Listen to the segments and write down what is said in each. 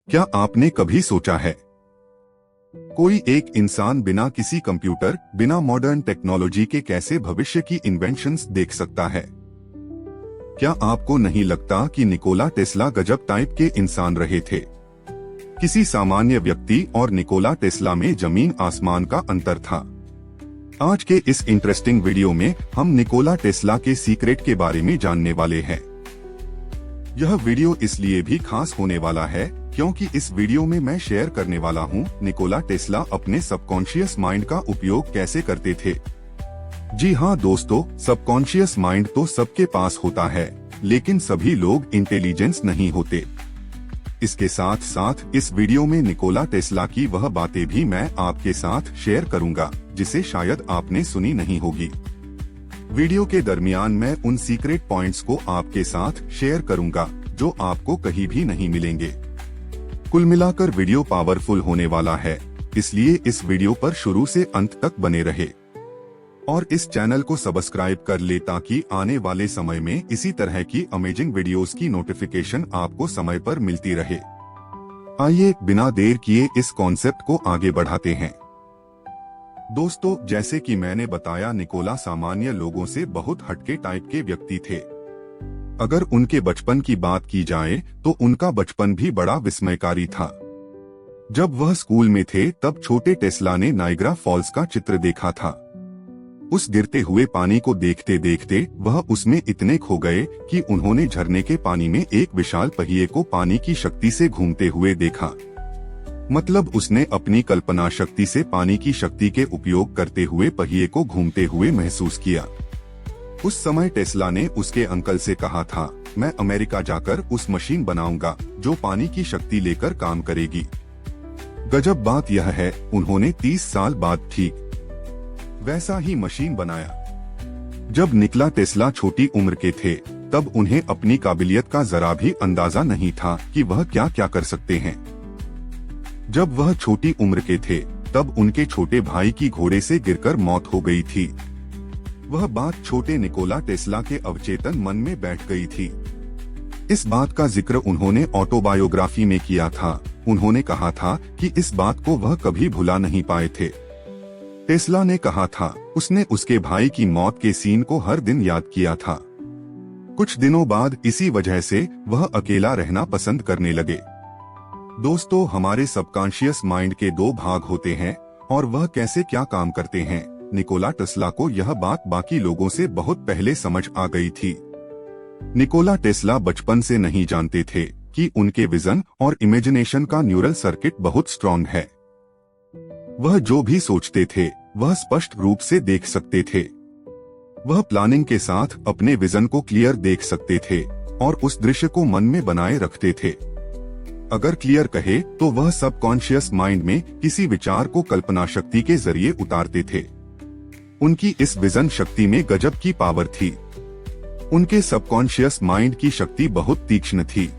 क्या आपने कभी सोचा है कोई एक इंसान बिना किसी कंप्यूटर, बिना मॉडर्न टेक्नोलॉजी के कैसे भविष्य की इन्वेंशंस देख सकता है? क्या आपको नहीं लगता कि निकोला टेस्ला गजब टाइप के इंसान रहे थे? किसी सामान्य व्यक्ति और निकोला टेस्ला में जमीन आसमान का अंतर था। आज के इस इंटरेस्टिंग वीडियो में हम निकोला टेस्ला के सीक्रेट के बारे में जानने वाले हैं। यह वीडियो इसलिए भी खास होने वाला है क्योंकि इस वीडियो में मैं शेयर करने वाला हूं निकोला टेस्ला अपने सबकॉन्शियस माइंड का उपयोग कैसे करते थे। जी हाँ दोस्तों, सबकॉन्शियस माइंड तो सबके पास होता है, लेकिन सभी लोग इंटेलिजेंस नहीं होते। इसके साथ साथ इस वीडियो में निकोला टेस्ला की वह बातें भी मैं आपके साथ शेयर करूंगा जिसे शायद आपने सुनी नहीं होगी। वीडियो के दरमियान मैं उन सीक्रेट पॉइंट्स को आपके साथ शेयर करूंगा जो आपको कहीं भी नहीं मिलेंगे। कुल मिलाकर वीडियो पावरफुल होने वाला है, इसलिए इस वीडियो पर शुरू से अंत तक बने रहे और इस चैनल को सब्सक्राइब कर ले ताकि आने वाले समय में इसी तरह की अमेजिंग वीडियोस की नोटिफिकेशन आपको समय पर मिलती रहे। आइए बिना देर किए इस कॉन्सेप्ट को आगे बढ़ाते हैं। दोस्तों, जैसे कि मैंने बताया, निकोला सामान्य लोगों से बहुत हटके टाइप के व्यक्ति थे। अगर उनके बचपन की बात की जाए तो उनका बचपन भी बड़ा विस्मयकारी था। जब वह स्कूल में थे तब छोटे टेस्ला ने नाइग्रा फॉल्स का चित्र देखा था। उस गिरते हुए पानी को देखते देखते वह उसमें इतने खो गए कि उन्होंने झरने के पानी में एक विशाल पहिए को पानी की शक्ति से घूमते हुए देखा। मतलब उसने अपनी कल्पना शक्ति से पानी की शक्ति के उपयोग करते हुए पहिए को घूमते हुए महसूस किया। उस समय टेस्ला ने उसके अंकल से कहा था, मैं अमेरिका जाकर उस मशीन बनाऊंगा जो पानी की शक्ति लेकर काम करेगी। गजब बात यह है, उन्होंने 30 साल बाद ठीक वैसा ही मशीन बनाया। जब निकोला टेस्ला छोटी उम्र के थे तब उन्हें अपनी काबिलियत का जरा भी अंदाजा नहीं था कि वह क्या क्या कर सकते हैं। जब वह छोटी उम्र के थे तब उनके छोटे भाई की घोड़े से गिरकर मौत हो गई थी। वह बात छोटे निकोला टेस्ला के अवचेतन मन में बैठ गई थी। इस बात का जिक्र उन्होंने ऑटोबायोग्राफी में किया था। उन्होंने कहा था कि इस बात को वह कभी भुला नहीं पाए थे। टेस्ला ने कहा था उसने उसके भाई की मौत के सीन को हर दिन याद किया था। कुछ दिनों बाद इसी वजह से वह अकेला रहना पसंद करने लगे। दोस्तों, हमारे सबकॉन्शियस माइंड के 2 भाग होते हैं और वह कैसे क्या काम करते हैं। निकोला टेस्ला को यह बात बाकी लोगों से बहुत पहले समझ आ गई थी। निकोला टेस्ला बचपन से नहीं जानते थे कि उनके विजन और इमेजिनेशन का न्यूरल सर्किट बहुत स्ट्रॉन्ग है। वह जो भी सोचते थे वह स्पष्ट रूप से देख सकते थे। वह प्लानिंग के साथ अपने विजन को क्लियर देख सकते थे और उस दृश्य को मन में बनाए रखते थे। अगर क्लियर कहे तो वह सबकॉन्शियस माइंड में किसी विचार को कल्पना शक्ति के जरिए उतारते थे। उनकी इस विजन शक्ति में गजब की पावर थी। उनके सबकॉन्शियस माइंड की शक्ति बहुत तीक्ष्ण थी।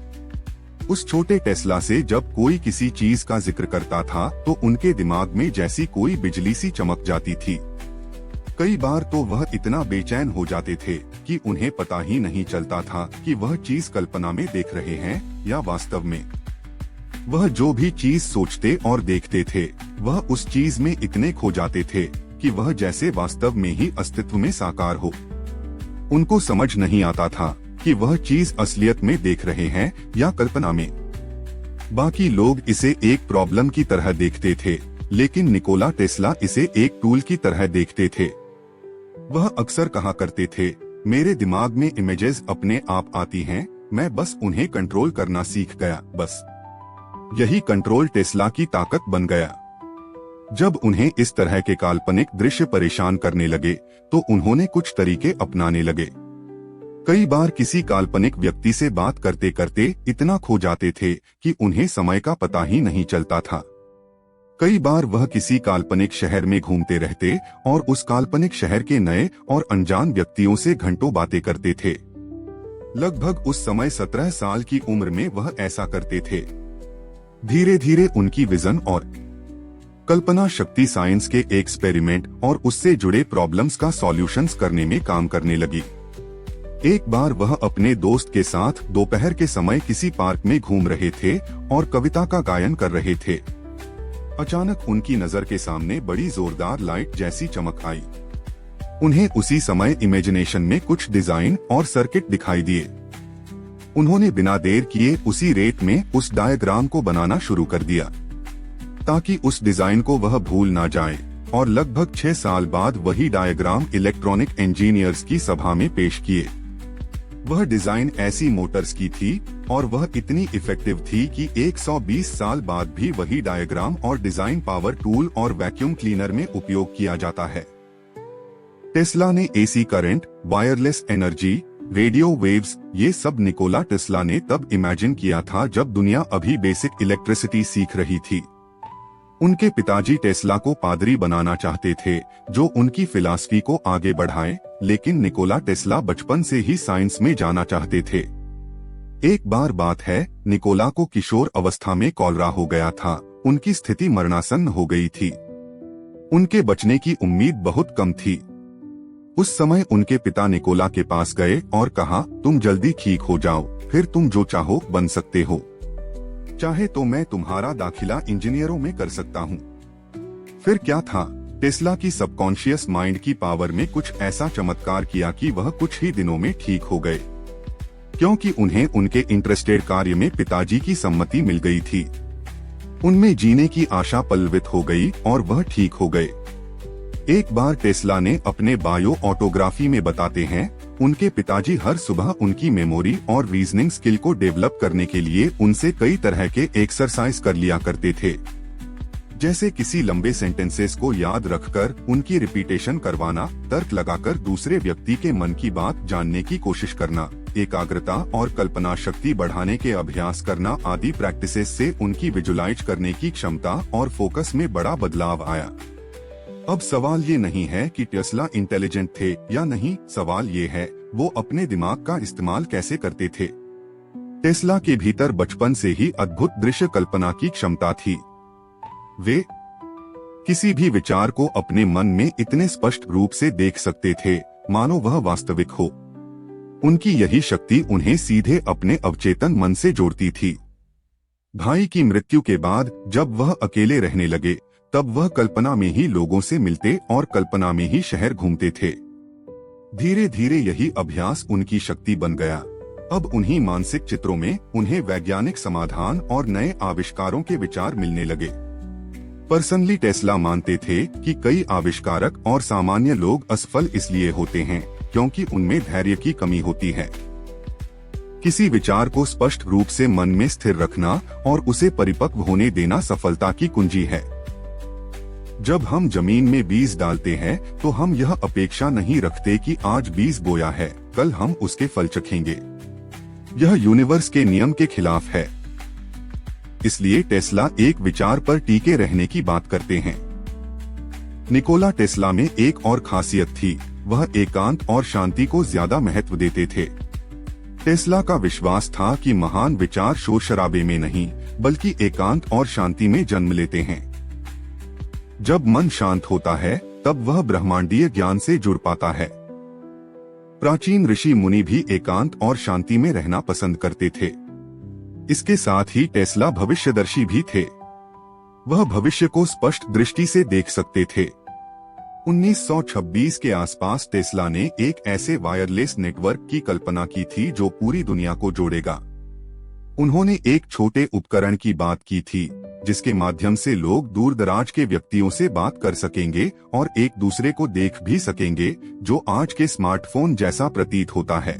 उस छोटे टेस्ला से जब कोई किसी चीज का जिक्र करता था तो उनके दिमाग में जैसी कोई बिजली सी चमक जाती थी। कई बार तो वह इतना बेचैन हो जाते थे कि उन्हें पता ही नहीं चलता था कि वह चीज कल्पना में देख रहे हैं या वास्तव में। वह जो भी चीज सोचते और देखते थे वह उस चीज में इतने खो जाते थे कि वह जैसे वास्तव में ही अस्तित्व में साकार हो। उनको समझ नहीं आता था कि वह चीज असलियत में देख रहे हैं या कल्पना में। बाकी लोग इसे एक प्रॉब्लम की तरह देखते थे, लेकिन निकोला टेस्ला इसे एक टूल की तरह देखते थे। वह अक्सर कहा करते थे, मेरे दिमाग में इमेजेस अपने आप आती हैं, मैं बस उन्हें कंट्रोल करना सीख गया। बस यही कंट्रोल टेस्ला की ताकत बन गया। जब उन्हें इस तरह के काल्पनिक दृश्य परेशान करने लगे तो उन्होंने कुछ तरीके अपनाने लगे। कई बार किसी काल्पनिक व्यक्ति से बात करते करते इतना खो जाते थे कि उन्हें समय का पता ही नहीं चलता था। कई बार वह किसी काल्पनिक शहर में घूमते रहते और उस काल्पनिक शहर के नए और अनजान व्यक्तियों से घंटों बातें करते थे। लगभग उस समय 17 साल की उम्र में वह ऐसा करते थे। धीरे धीरे उनकी विजन और कल्पना शक्ति साइंस के एक्सपेरिमेंट और उससे जुड़े प्रॉब्लम्स का सॉल्यूशंस करने में काम करने लगी। एक बार वह अपने दोस्त के साथ दोपहर के समय किसी पार्क में घूम रहे थे और कविता का गायन कर रहे थे। अचानक उनकी नजर के सामने बड़ी जोरदार लाइट जैसी चमक आई। उन्हें उसी समय इमेजिनेशन में कुछ डिजाइन और सर्किट दिखाई दिए। उन्होंने बिना देर किए उसी रेट में उस डायग्राम को बनाना शुरू कर दिया ताकि उस डिजाइन को वह भूल ना जाए, और लगभग 6 साल बाद वही डायग्राम इलेक्ट्रॉनिक इंजीनियर्स की सभा में पेश किए। वह डिजाइन ऐसी मोटर्स की थी और वह इतनी इफेक्टिव थी कि 120 साल बाद भी वही डायग्राम और डिजाइन पावर टूल और वैक्यूम क्लीनर में उपयोग किया जाता है। टेस्ला ने AC current, wireless energy, radio waves, ये सब निकोला टेस्ला ने तब इमेजिन किया था जब दुनिया अभी बेसिक इलेक्ट्रिसिटी सीख रही थी। उनके पिताजी टेस्ला को पादरी बनाना चाहते थे जो उनकी फिलॉसफी को आगे बढ़ाए, लेकिन निकोला टेस्ला बचपन से ही साइंस में जाना चाहते थे। एक बार बात है, निकोला को किशोर अवस्था में कॉलरा हो गया था। उनकी स्थिति मरणासन्न हो गई थी। उनके बचने की उम्मीद बहुत कम थी। उस समय उनके पिता निकोला के पास गए और कहा, तुम जल्दी ठीक हो जाओ, फिर तुम जो चाहो बन सकते हो। चाहे तो मैं तुम्हारा दाखिला इंजीनियरों में कर सकता हूँ। फिर क्या था, टेस्ला की सबकॉन्शियस माइंड की पावर में कुछ ऐसा चमत्कार किया कि वह कुछ ही दिनों में ठीक हो गए, क्योंकि उन्हें उनके इंटरेस्टेड कार्य में पिताजी की सम्मति मिल गई थी। उनमें जीने की आशा पल्लवित हो गई और वह ठीक हो गए। एक बार टेस्ला ने अपने बायो ऑटोग्राफी में बताते हैं, उनके पिताजी हर सुबह उनकी मेमोरी और रीजनिंग स्किल को डेवलप करने के लिए उनसे कई तरह के एक्सरसाइज कर लिया करते थे, जैसे किसी लंबे सेंटेंसेस को याद रखकर उनकी रिपीटेशन करवाना, तर्क लगाकर दूसरे व्यक्ति के मन की बात जानने की कोशिश करना, एकाग्रता और कल्पना शक्ति बढ़ाने के अभ्यास करना आदि प्रैक्टिसेस से उनकी विजुलाइज करने की क्षमता और फोकस में बड़ा बदलाव आया। अब सवाल ये नहीं है कि टेस्ला इंटेलिजेंट थे या नहीं, सवाल ये है वो अपने दिमाग का इस्तेमाल कैसे करते थे। टेस्ला के भीतर बचपन से ही अद्भुत दृश्य कल्पना की क्षमता थी। वे किसी भी विचार को अपने मन में इतने स्पष्ट रूप से देख सकते थे मानो वह वास्तविक हो। उनकी यही शक्ति उन्हें सीधे अपने अवचेतन मन से जोड़ती थी। भाई की मृत्यु के बाद जब वह अकेले रहने लगे, तब वह कल्पना में ही लोगों से मिलते और कल्पना में ही शहर घूमते थे। धीरे धीरे यही अभ्यास उनकी शक्ति बन गया। अब उन्हीं मानसिक चित्रों में उन्हें वैज्ञानिक समाधान और नए आविष्कारों के विचार मिलने लगे। पर्सनली टेस्ला मानते थे कि कई आविष्कारक और सामान्य लोग असफल इसलिए होते हैं क्योंकि उनमें धैर्य की कमी होती है। किसी विचार को स्पष्ट रूप से मन में स्थिर रखना और उसे परिपक्व होने देना सफलता की कुंजी है। जब हम जमीन में बीज डालते हैं तो हम यह अपेक्षा नहीं रखते कि आज बीज बोया है, कल हम उसके फल चखेंगे। यह यूनिवर्स के नियम के खिलाफ है। इसलिए टेस्ला एक विचार पर टिके रहने की बात करते हैं। निकोला टेस्ला में एक और खासियत थी, वह एकांत और शांति को ज्यादा महत्व देते थे। टेस्ला का विश्वास था कि महान विचार शोर शराबे में नहीं बल्कि एकांत और शांति में जन्म लेते हैं। जब मन शांत होता है तब वह ब्रह्मांडीय ज्ञान से जुड़ पाता है। प्राचीन ऋषि मुनि भी एकांत और शांति में रहना पसंद करते थे। इसके साथ ही टेस्ला भविष्यदर्शी भी थे। वह भविष्य को स्पष्ट दृष्टि से देख सकते थे। 1926 के आसपास टेस्ला ने एक ऐसे वायरलेस नेटवर्क की कल्पना की थी जो पूरी दुनिया को जोड़ेगा। उन्होंने एक छोटे उपकरण की बात की थी जिसके माध्यम से लोग दूर दराज के व्यक्तियों से बात कर सकेंगे और एक दूसरे को देख भी सकेंगे, जो आज के स्मार्टफोन जैसा प्रतीत होता है।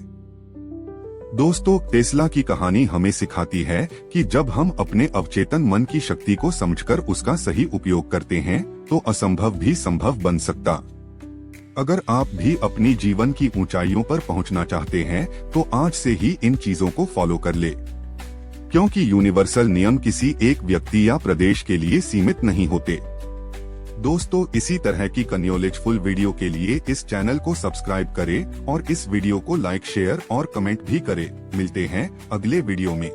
दोस्तों, टेस्ला की कहानी हमें सिखाती है कि जब हम अपने अवचेतन मन की शक्ति को समझकर उसका सही उपयोग करते हैं तो असंभव भी संभव बन सकता। अगर आप भी अपनी जीवन की ऊंचाइयों पर पहुंचना चाहते हैं तो आज से ही इन चीजों को फॉलो कर ले, क्योंकि यूनिवर्सल नियम किसी एक व्यक्ति या प्रदेश के लिए सीमित नहीं होते। दोस्तों, इसी तरह की नॉलेजफुल वीडियो के लिए इस चैनल को सब्सक्राइब करें और इस वीडियो को लाइक, शेयर और कमेंट भी करें। मिलते हैं अगले वीडियो में।